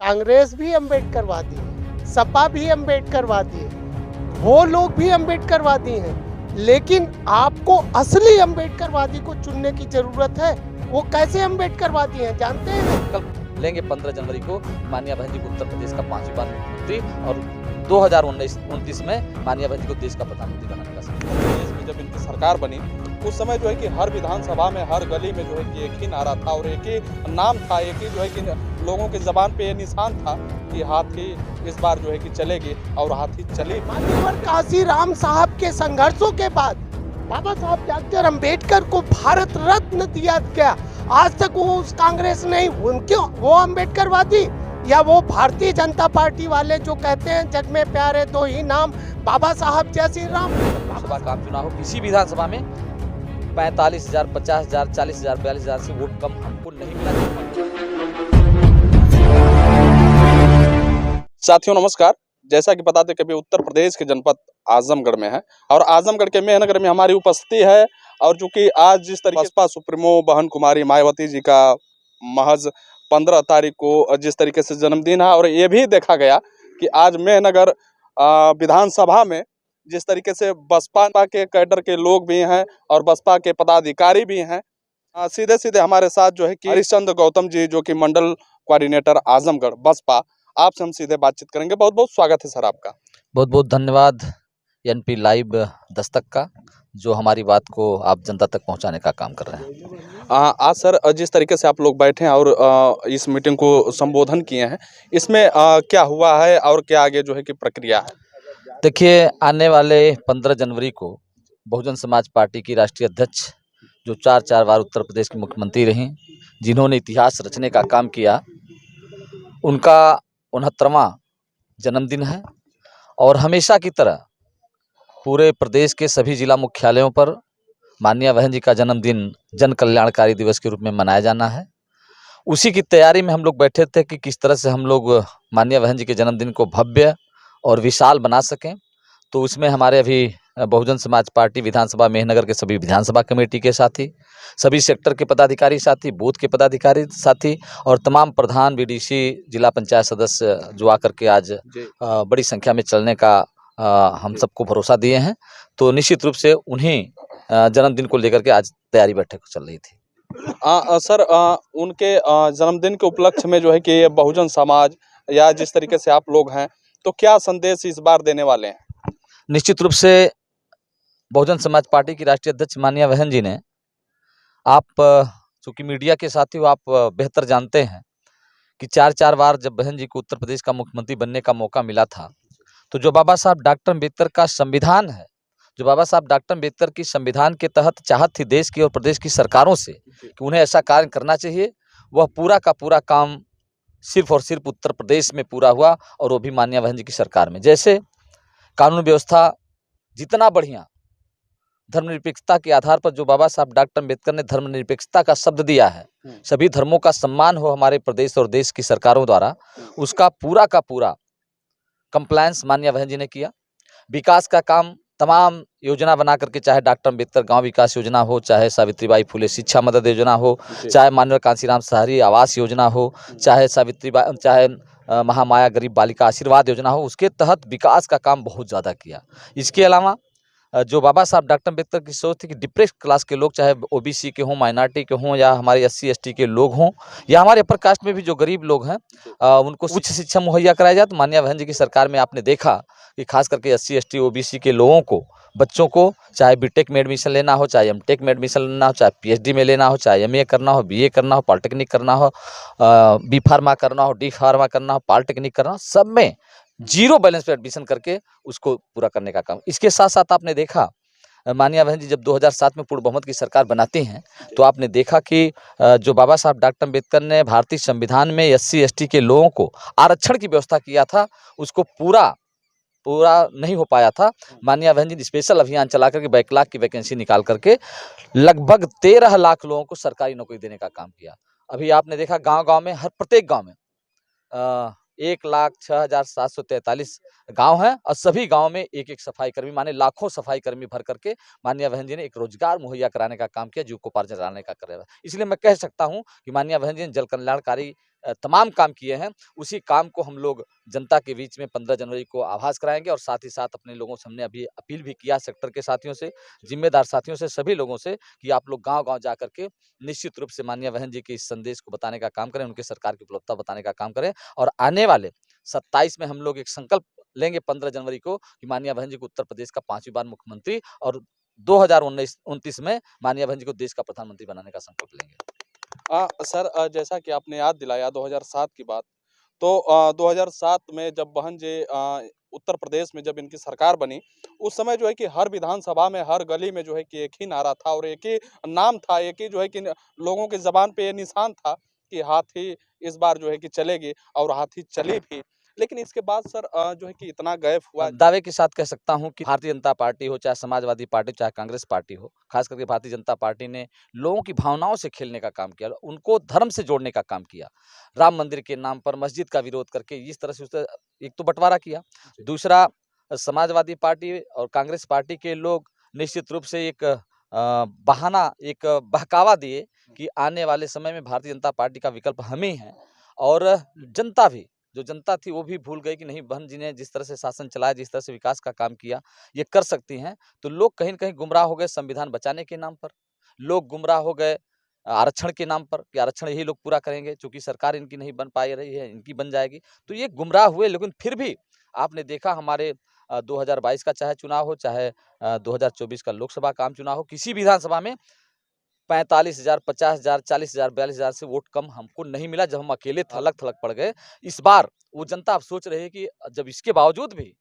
कांग्रेस भी अम्बेडकरवादी है, सपा भी अम्बेडकरवादी है, वो लोग भी अम्बेडकरवादी हैं, लेकिन आपको असली अम्बेडकरवादी को चुनने की जरूरत है। वो कैसे अम्बेडकरवादी हैं जानते हैं? कल लेंगे 15 जनवरी को माननीय बहन जी को उत्तर प्रदेश का 5वीं बार मुख्यमंत्री और 2029 में माननीय बहन जी को देश का प्रधानमंत्री बनाने का संकल्प। देश में जब इनकी सरकार बनी उस समय जो है कि हर विधानसभा में हर गली में जो है कि एक ही नारा था और एक ही नाम था, एक ही जो है कि लोगों की जबान पे ये निशान था कि हाथी इस बार जो है कि चलेगी और हाथी चली। मान्यवर काशीराम साहब के संघर्षों के बाद बाबा साहब डॉक्टर अम्बेडकर को भारत रत्न दिया गया। आज तक वो उस कांग्रेस नहीं, उनके वो अम्बेडकरवादी या वो भारतीय जनता पार्टी वाले जो कहते हैं जग में प्यारे दो ही नाम, बाबा साहब जय श्री राम। लोकसभा का चुनाव हो किसी विधानसभा में 45,000, 50,000, 40,000, 42,000 से वोट कम हमको नहीं मिला। साथियों नमस्कार। जैसा कि पता थे कभी उत्तर प्रदेश के जनपद आजमगढ़ में है और आजमगढ़ के मेहनगर में हमारी उपस्थिति है और जो कि आज जिस तरीके बसपा सुप्रीमो बहन कुमारी मायावती जी का महज 15 तारीख को जिस तरीके से जन्मदिन है और ये भी देखा गया कि आज मेहनगर विधानसभा में जिस तरीके से बसपा के कैडर के लोग भी हैं और बसपा के पदाधिकारी भी हैं। सीधे सीधे हमारे साथ जो है कि हरिश्चंद्र गौतम जी जो कि मंडल कोऑर्डिनेटर आजमगढ़ बसपा, आपसे हम सीधे बातचीत करेंगे। बहुत बहुत स्वागत है सर आपका। बहुत बहुत धन्यवाद एनपी लाइव दस्तक का, जो हमारी बात को आप जनता तक पहुंचाने का काम कर रहे हैं। आज सर जिस तरीके से आप लोग बैठे हैं और इस मीटिंग को संबोधन किए हैं, इसमें क्या हुआ है और क्या आगे जो है कि प्रक्रिया है? देखिए, आने वाले 15 जनवरी को बहुजन समाज पार्टी की राष्ट्रीय अध्यक्ष, जो 4 बार उत्तर प्रदेश की मुख्यमंत्री रहीं, जिन्होंने इतिहास रचने का काम किया, उनका 69वां जन्मदिन है। और हमेशा की तरह पूरे प्रदेश के सभी जिला मुख्यालयों पर माननीय बहन जी का जन्मदिन जन कल्याणकारी दिवस के रूप में मनाया जाना है। उसी की तैयारी में हम लोग बैठे थे कि किस तरह से हम लोग माननीय बहन जी के जन्मदिन को भव्य और विशाल बना सकें। तो उसमें हमारे अभी बहुजन समाज पार्टी विधानसभा मेहनगर के सभी विधानसभा कमेटी के साथी, सभी सेक्टर के पदाधिकारी साथी, बूथ के पदाधिकारी साथी और तमाम प्रधान, बीडीसी, जिला पंचायत सदस्य जो आकर के आज बड़ी संख्या में चलने का हम सबको भरोसा दिए हैं। तो निश्चित रूप से उन्हीं जन्मदिन को लेकर के आज तैयारी बैठक चल रही थी। सर उनके जन्मदिन के उपलक्ष्य में जो है कि बहुजन समाज या जिस तरीके से आप लोग हैं, तो क्या संदेश इस बार देने वाले हैं? निश्चित रूप से बहुजन समाज पार्टी की राष्ट्रीय अध्यक्ष माननीय बहन जी ने, आप चूंकि मीडिया के साथी हो, आप बेहतर जानते हैं कि 4 बार जब बहन जी को उत्तर प्रदेश का मुख्यमंत्री बनने का मौका मिला था, तो जो बाबा साहब डॉक्टर अम्बेडकर का संविधान है, जो बाबा साहब डॉक्टर अम्बेडकर की संविधान के तहत चाहत थी देश की और प्रदेश की सरकारों से कि उन्हें ऐसा कार्य करना चाहिए, वह पूरा का पूरा काम सिर्फ और सिर्फ उत्तर प्रदेश में पूरा हुआ और वो भी माननीय बहन जी की सरकार में। जैसे कानून व्यवस्था जितना बढ़िया, धर्मनिरपेक्षता के आधार पर जो बाबा साहब डॉक्टर अम्बेडकर ने धर्मनिरपेक्षता का शब्द दिया है, सभी धर्मों का सम्मान हो हमारे प्रदेश और देश की सरकारों द्वारा, उसका पूरा का पूरा कंप्लायंस माननीय बहन जी ने किया। विकास का काम तमाम योजना बना करके, चाहे डॉक्टर अम्बेडकर गांव विकास योजना हो, चाहे सावित्रीबाई फुले शिक्षा मदद योजना हो, चाहे माननीय कांशीराम शहरी आवास योजना हो, चाहे महामाया गरीब बालिका आशीर्वाद योजना हो, उसके तहत विकास का काम बहुत ज़्यादा किया। इसके अलावा जो बाबा साहब डॉक्टर अम्बेडकर की सोच थी कि डिप्रेस्ड क्लास के लोग, चाहे ओबीसी के हों, माइनॉरिटी के हों, या हमारे एससी एसटी के लोग हों, या हमारे अपर कास्ट में भी जो गरीब लोग हैं, उनको उच्च शिक्षा मुहैया कराया जाए। तो माननीय बहन जी की सरकार में आपने देखा कि खास करके एससी एसटी ओबीसी के लोगों को, बच्चों को, चाहे बीटेक में एडमिशन लेना हो, चाहे एमटेक में एडमिशन लेना हो, चाहे पीएचडी में लेना हो, चाहे एमए करना हो, बीए करना हो, पॉलिटेक्निक करना हो, बी फार्मा करना हो, डी फार्मा करना हो, पॉलिटेक्निक करना हो, सब में जीरो बैलेंस पे एडमिशन करके उसको पूरा करने का काम। इसके साथ साथ आपने देखा माननीय बहन जी जब 2007 में पूर्ण बहुमत की सरकार बनाती हैं, तो आपने देखा कि जो बाबा साहब डॉक्टर अम्बेडकर ने भारतीय संविधान में एससी एसटी के लोगों को आरक्षण की व्यवस्था किया था, उसको पूरा नहीं हो पाया था। माननीय बहन जी ने स्पेशल अभियान चला करके बैकलॉग की वैकेंसी निकाल करके लगभग 13 लाख लोगों को सरकारी नौकरी देने का काम किया। अभी आपने देखा गांव-गांव में, हर प्रत्येक गांव में 1,06,743 गांव हैं और सभी गांव में एक एक सफाई कर्मी, माने लाखों सफाई कर्मी भर करके माननीय बहन जी ने एक रोजगार मुहैया कराने का काम किया, जीविकोपार्जन कराने का करेगा। इसलिए मैं कह सकता हूं कि माननीय बहन जी ने जल कल्याणकारी तमाम काम किए हैं, उसी काम को हम लोग जनता के बीच में 15 जनवरी को आभास कराएंगे। और साथ ही साथ अपने लोगों से हमने अभी अपील भी किया, सेक्टर के साथियों से, जिम्मेदार साथियों से, सभी लोगों से, कि आप लोग गांव-गांव जा करके निश्चित रूप से माननीय बहन जी के इस संदेश को बताने का काम करें, उनके सरकार की उपलब्धता बताने का काम करें। और आने वाले 27 में हम लोग एक संकल्प लेंगे 15 जनवरी को, कि माननीय बहन जी को उत्तर प्रदेश का 5वीं बार मुख्यमंत्री और 2029 में माननीय बहन जी को देश का प्रधानमंत्री बनाने का संकल्प लेंगे। सर, जैसा कि आपने याद दिलाया 2007 की बात, तो 2007 में जब बहन जी उत्तर प्रदेश में जब इनकी सरकार बनी, उस समय जो है कि हर विधानसभा में, हर गली में जो है कि एक ही नारा था और एक ही नाम था, एक ही जो है कि लोगों की ज़बान पे ये निशान था कि हाथी इस बार जो है कि चलेगी, और हाथी चली भी। लेकिन इसके बाद सर जो है कि इतना गैप हुआ। दावे के साथ कह सकता हूं कि भारतीय जनता पार्टी हो, चाहे समाजवादी पार्टी, चाहे कांग्रेस पार्टी हो, खास करके भारतीय जनता पार्टी ने लोगों की भावनाओं से खेलने का काम किया, उनको धर्म से जोड़ने का काम किया। राम मंदिर के नाम पर मस्जिद का विरोध करके इस तरह से एक तो बंटवारा किया, दूसरा समाजवादी पार्टी और कांग्रेस पार्टी के लोग निश्चित रूप से एक बहाना, एक बहकावा दिए कि आने वाले समय में भारतीय जनता पार्टी का विकल्प हम ही हैं। और जनता भी, जो जनता थी वो भी भूल गई कि नहीं, बहन जी ने जिस तरह से शासन चलाया, जिस तरह से विकास का काम किया, ये कर सकती हैं। तो लोग कहीं न कहीं गुमराह हो गए संविधान बचाने के नाम पर, लोग गुमराह हो गए आरक्षण के नाम पर कि आरक्षण यही लोग पूरा करेंगे, चूँकि सरकार इनकी नहीं बन पा रही है, इनकी बन जाएगी। तो ये गुमराह हुए, लेकिन फिर भी आपने देखा हमारे 2022 का चाहे चुनाव हो, चाहे 2024 का लोकसभा का आम चुनाव हो, किसी विधानसभा में 45,000, 50,000, 40,000, 42,000 से वोट कम हमको नहीं मिला, जब हम अकेले थलग-थलग पड़ गए। इस बार वो जनता अब सोच रही है कि जब इसके बावजूद भी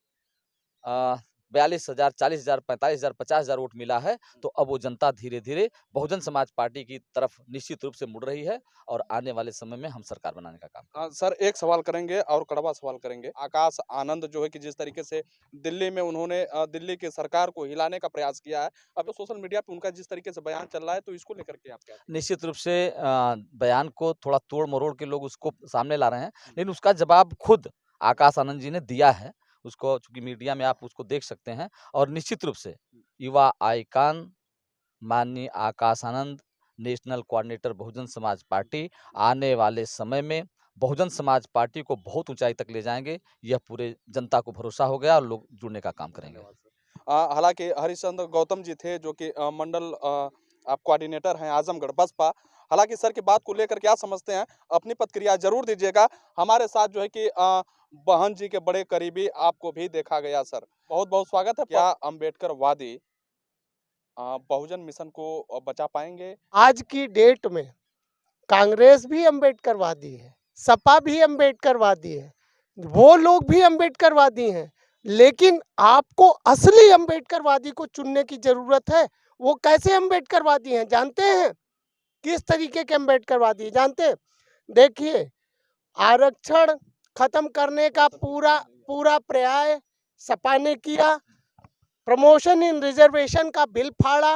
42,000, 40,000, 45,000, 50,000 वोट मिला है, तो अब वो जनता धीरे-धीरे बहुजन समाज पार्टी की तरफ निश्चित रूप से मुड़ रही है और आने वाले समय में हम सरकार बनाने का काम। सर, एक सवाल करेंगे और कड़वा सवाल करेंगे। आकाश आनंद जो है कि जिस तरीके से दिल्ली में उन्होंने दिल्ली की सरकार को हिलाने का प्रयास किया है, अब तो सोशल मीडिया पे उनका जिस तरीके से बयान चल रहा है, तो इसको लेकर के आप क्या? निश्चित रूप से बयान को थोड़ा तोड़-मरोड़ के लोग उसको सामने ला रहे हैं, लेकिन उसका जवाब खुद आकाश आनंद जी ने दिया है। उसको चूँकि मीडिया में आप उसको देख सकते हैं, और निश्चित रूप से युवा आइकॉन माननीय Akash Anand, national coordinator Bahujan Samaj party, आने वाले समय में बहुजन समाज पार्टी को बहुत ऊंचाई तक ले जाएंगे। यह पूरे जनता को भरोसा हो गया और लोग जुड़ने का काम करेंगे। हालांकि हरिश्चंद्र गौतम जी थे जो कि मंडल आप कोऑर्डिनेटर हैं आजमगढ़ बसपा। हालांकि सर की बात को लेकर क्या समझते हैं, अपनी प्रतिक्रिया जरूर दीजिएगा। हमारे साथ जो है कि बहन जी के बड़े करीबी आपको भी देखा गया। सर, बहुत बहुत स्वागत है। क्या अम्बेडकर वादी बहुजन मिशन को बचा पाएंगे? आज की डेट में कांग्रेस भी अम्बेडकरवादी है, सपा भी अम्बेडकरवादी है, वो लोग भी अम्बेडकरवादी हैं, लेकिन आपको असली अम्बेडकरवादी को चुनने की जरूरत है। वो कैसे अम्बेडकरवादी हैं जानते हैं? किस तरीके के अम्बेडकरवादी हैं जानते हैं? देखिए, आरक्षण खत्म करने का पूरा प्रयास सपा ने किया, प्रमोशन इन रिजर्वेशन का बिल फाड़ा।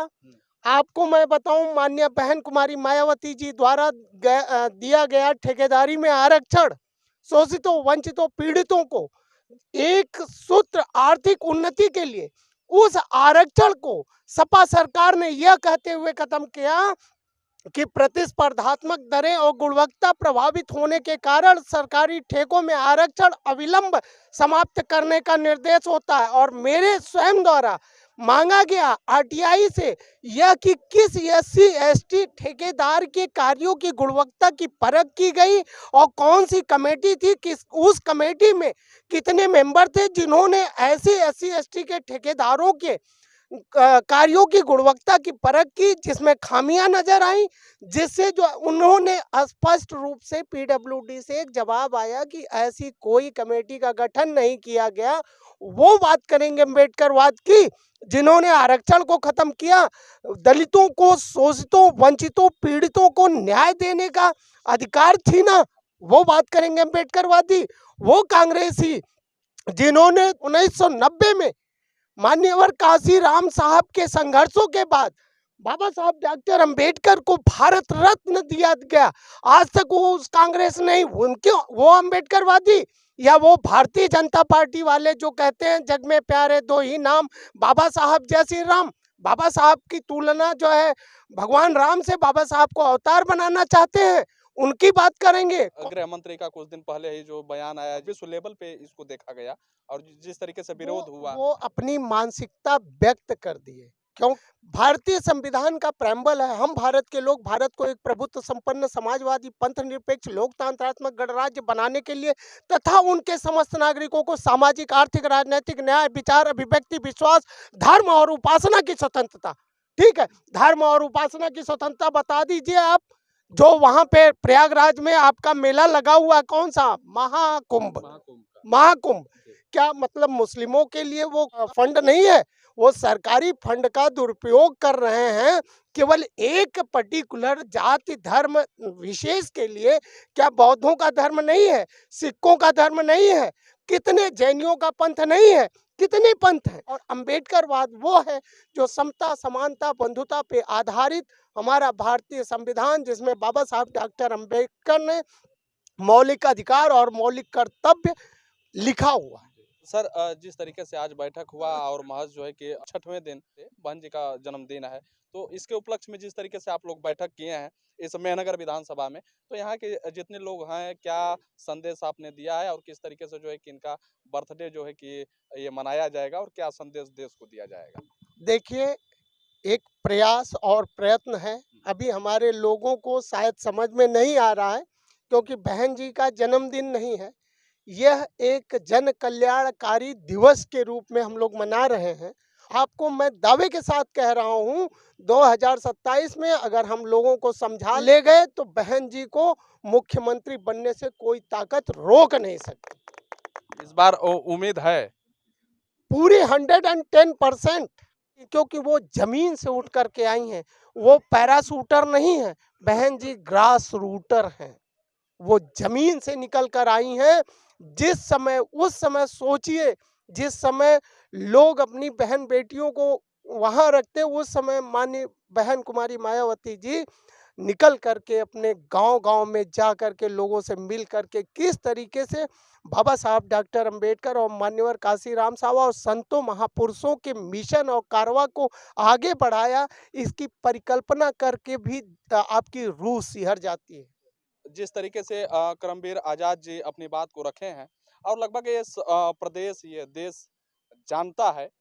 आपको मैं बताऊं, माननीय बहन कुमारी मायावती जी द्वारा दिया गया ठेकेदारी में आरक्षण शोषितों, वंचितों, पीड़ितों को एक सूत्र आर्थिक उन्नति के लिए उस आरक्षण को सपा सरकार ने यह कहते हुए खत्म किया कि प्रतिस्पर्धात्मक दरें और गुणवत्ता प्रभावित होने के कारण सरकारी ठेकों में आरक्षण अविलंब समाप्त करने का निर्देश होता है। और मेरे स्वयं द्वारा मांगा गया आरटीआई से यह कि किस एससी एसटी ठेकेदार के कार्यों की गुणवत्ता की परख की गई और कौन सी कमेटी थी, किस उस कमेटी में कितने मेंबर थे जिन्होंने ऐसे एससी एसटी के ठेकेदारों के कार्यों की गुणवत्ता की परख की, जिसमें खामियां नजर आई, जिससे जो उन्होंने स्पष्ट रूप से पीडब्ल्यूडी से एक जवाब आया कि ऐसी कोई कमेटी का गठन नहीं किया गया। वो बात करेंगे अम्बेडकरवाद की, जिन्होंने आरक्षण को खत्म किया, दलितों को, शोषितों, वंचितों, पीड़ितों को न्याय देने का अधिकार छीना, वो बात करेंगे अम्बेडकरवादी। वो कांग्रेसी जिन्होंने 1990 में मान्यवर काशीराम साहब के संघर्षों के बाद बाबा साहब डॉक्टर अंबेडकर को भारत रत्न दिया गया, आज तक वो उस कांग्रेस नहीं, उनके वो अंबेडकरवादी या वो भारतीय जनता पार्टी वाले जो कहते हैं जग में प्यारे दो ही नाम, बाबा साहब जय श्री राम। बाबा साहब की तुलना जो है भगवान राम से बाबा साहब को अवतार बनाना चाहते हैं, उनकी बात करेंगे। गृह मंत्री का कुछ दिन पहले ही जो बयान आया, विश्व लेवल पे इसको देखा गया और जिस तरीके से विरोध हुआ, वो अपनी मानसिकता व्यक्त कर दिए। क्यों? भारतीय संविधान का प्रेम्बल है, हम भारत के लोग भारत को एक प्रभुत्व संपन्न समाजवादी पंथ निरपेक्ष लोकतंत्रात्मक गणराज्य बनाने के लिए तथा उनके समस्त नागरिकों को सामाजिक आर्थिक राजनीतिक न्याय विचार अभिव्यक्ति विश्वास धर्म और उपासना की स्वतंत्रता, ठीक है, धर्म और उपासना की स्वतंत्रता बता दीजिए आप। जो वहां पे प्रयागराज में आपका मेला लगा हुआ कौन सा? महाकुंभ। क्या मतलब मुस्लिमों के लिए वो फंड नहीं है? वो सरकारी फंड का दुरुपयोग कर रहे हैं केवल एक पर्टिकुलर जाति धर्म विशेष के लिए। क्या बौद्धों का धर्म नहीं है? सिखों का धर्म नहीं है? कितने जैनियों का पंथ नहीं है? कितने पंथ हैं? और अंबेडकरवाद वो है जो समता समानता बंधुता पे आधारित हमारा भारतीय संविधान, जिसमें बाबा साहब डॉक्टर अंबेडकर ने मौलिक अधिकार और मौलिक कर्तव्य लिखा हुआ है। सर, जिस तरीके से आज बैठक हुआ और महज जो है कि 6वें दिन बहन जी का जन्मदिन है, तो इसके उपलक्ष्य में जिस तरीके से आप लोग बैठक किए हैं इस मेहनगर विधानसभा में, तो यहाँ के जितने लोग हैं क्या संदेश आपने दिया है और किस तरीके से जो है कि इनका बर्थडे जो है कि ये मनाया जाएगा और क्या संदेश देश को दिया जाएगा? देखिए, एक प्रयास और प्रयत्न है, अभी हमारे लोगों को शायद समझ में नहीं आ रहा है क्योंकि बहन जी का जन्मदिन नहीं है, यह एक जन कल्याणकारी दिवस के रूप में हम लोग मना रहे हैं। आपको मैं दावे के साथ कह रहा हूं, 2027 में अगर हम लोगों को समझा ले गए तो बहन जी को मुख्यमंत्री बनने से कोई ताकत रोक नहीं सकती। इस बार उम्मीद है पूरी 110%, क्योंकि वो जमीन से उठ करके आई हैं, वो पैराशूटर नहीं है, बहन जी ग्रास रूटर हैं, वो जमीन से निकल कर आई हैं। जिस समय उस समय सोचिए, जिस समय लोग अपनी बहन बेटियों को वहां रखते, उस समय माननीय बहन कुमारी मायावती जी निकल करके अपने गांव-गांव में जा करके लोगों से मिल करके किस तरीके से बाबा साहब डॉक्टर अंबेडकर और मान्यवर काशीराम साहब और संतों महापुरुषों के मिशन और कारवा को आगे बढ़ाया, इसकी परिकल्पना करके भी आपकी रूह सिहर जाती है। जिस तरीके से करमवीर आजाद जी अपनी बात को रखे हैं और लगभग ये प्रदेश ये देश जानता है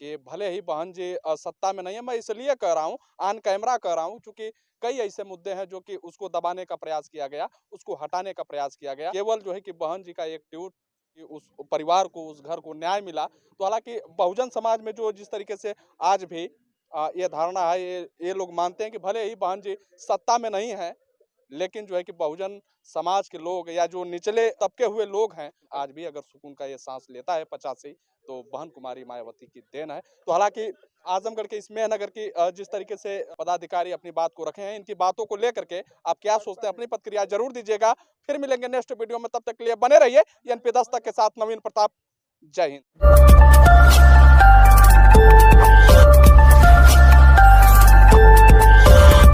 कि भले ही बहन जी सत्ता में नहीं है, मैं इसलिए कह रहा हूँ, ऑन कैमरा कह रहा हूँ, क्योंकि कई ऐसे मुद्दे हैं जो कि उसको दबाने का प्रयास किया गया, उसको हटाने का प्रयास किया गया। केवल जो है कि बहन जी का एक ट्वीट कि उस परिवार को उस घर को न्याय मिला। तो हालांकि बहुजन समाज में जो जिस तरीके से आज भी ये धारणा है, ये लोग मानते हैं कि भले ही बहन जी सत्ता में नहीं है, लेकिन जो है कि बहुजन समाज के लोग या जो निचले तबके हुए लोग हैं, आज भी अगर सुकून का ये सांस लेता है 85 तो बहन कुमारी मायावती की देन है। तो हालांकि आजमगढ़ के इस मेहनगर की जिस तरीके से पदाधिकारी अपनी बात को रखे हैं, इनकी बातों को लेकर के आप क्या सोचते हैं, अपनी प्रतिक्रिया जरूर दीजिएगा। फिर मिलेंगे नेक्स्ट वीडियो में, तब तक के लिए बने रहिए एनपी 10 तक के साथ। नवीन प्रताप, जय हिंद।